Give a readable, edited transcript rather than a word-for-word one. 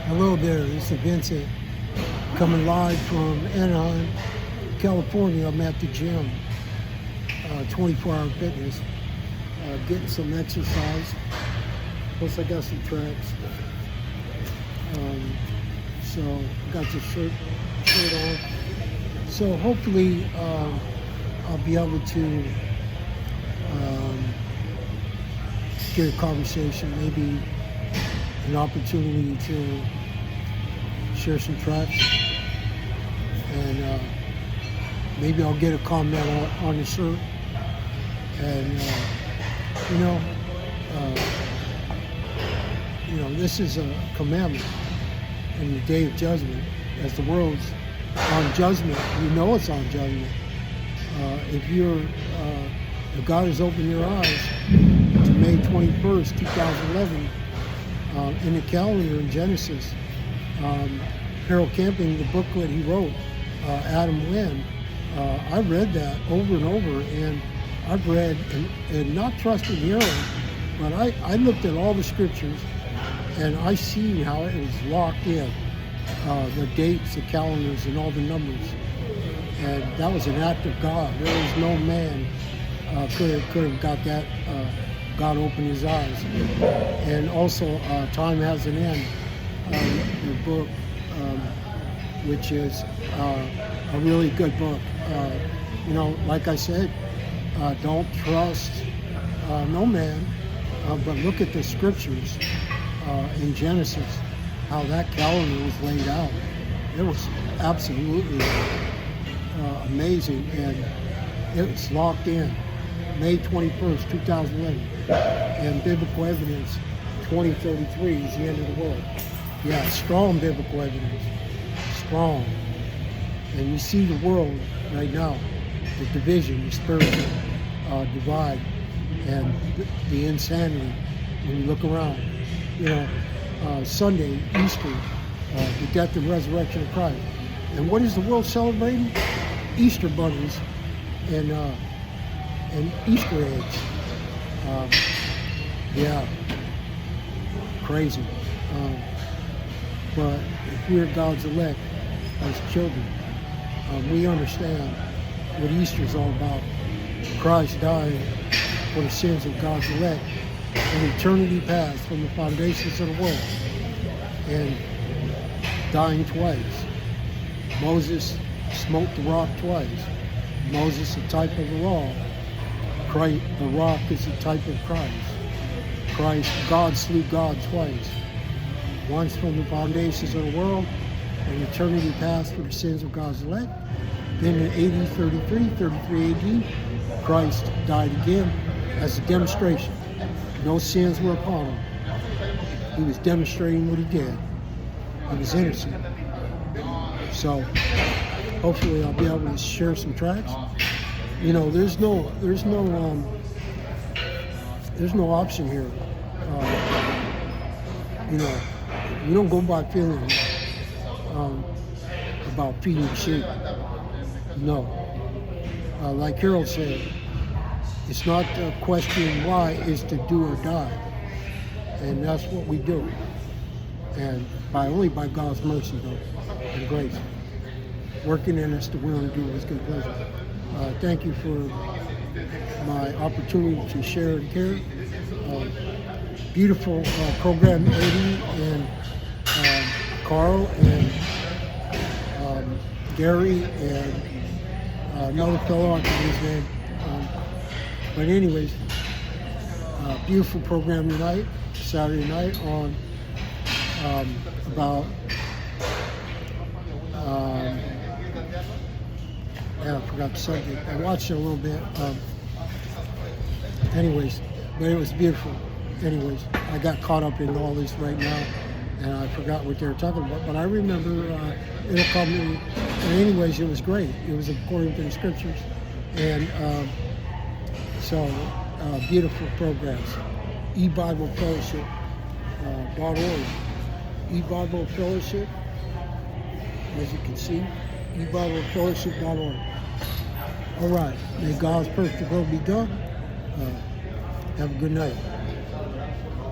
Hello there, this is Vincent coming live from Anaheim, California. I'm at the gym, 24-hour fitness, getting some exercise. Plus I got some tracks. So got the shirt on. So hopefully I'll be able to get a conversation, maybe an opportunity to share some tracks, and maybe I'll get a comment on the shirt. And this is a commandment in the day of judgment. As the world's on judgment, it's on judgment. If God has opened your eyes to May 21st, 2011, in the calendar in Genesis, Harold Camping, the booklet he wrote, Adam Wynn, I read that over and over, and I've read and not trusting Harold, but I looked at all the scriptures and I see how it was locked in, the dates, the calendars, and all the numbers. And that was an act of God. There was no man could have got that. God opened his eyes. And also, Time Has an End, the book, which is a really good book. Like I said, don't trust no man, but look at the scriptures in Genesis, how that calendar was laid out. It was absolutely amazing, and it was locked in. May 21st, 2011, and biblical evidence 2033 is the end of the world. Yeah, strong biblical evidence, strong. And you see the world right now, the division, the spiritual divide, and the insanity when you look around. Sunday, Easter, the death and resurrection of Christ. And what is the world celebrating? Easter bunnies and Easter eggs. Crazy. But if we're God's elect as children, we understand what Easter is all about. Christ dying for the sins of God's elect in eternity past, from the foundations of the world, and dying twice. Moses smote the rock twice. Moses, a type of the law. Christ, the rock, is a type of Christ. God slew God twice. Once from the foundations of the world and eternity past for the sins of God's elect. Then in AD 33 AD, Christ died again as a demonstration. No sins were upon him. He was demonstrating what he did. He was innocent. So hopefully I'll be able to share some tracks. There's no option here. You don't go by feelings about feeding sheep. No. Like Harold said, it's not a question why, it's to do or die. And that's what we do. And only by God's mercy, though, and grace. Working in us to will and do His good pleasure. Thank you for my opportunity to share and care. Beautiful program, Eddie and Carl and Gary and another fellow, I forget his name. But anyways, beautiful program tonight, Saturday night on about I forgot the subject. I watched it a little bit. But it was beautiful. Anyways, I got caught up in all this right now, and I forgot what they were talking about. But I remember it'll come to me. And anyways, it was great. It was according to the scriptures, and beautiful programs. eBible Fellowship .org. eBible Fellowship, as you can see, eBibleFellowship.org. All right. May God's perfect will be done. Have a good night.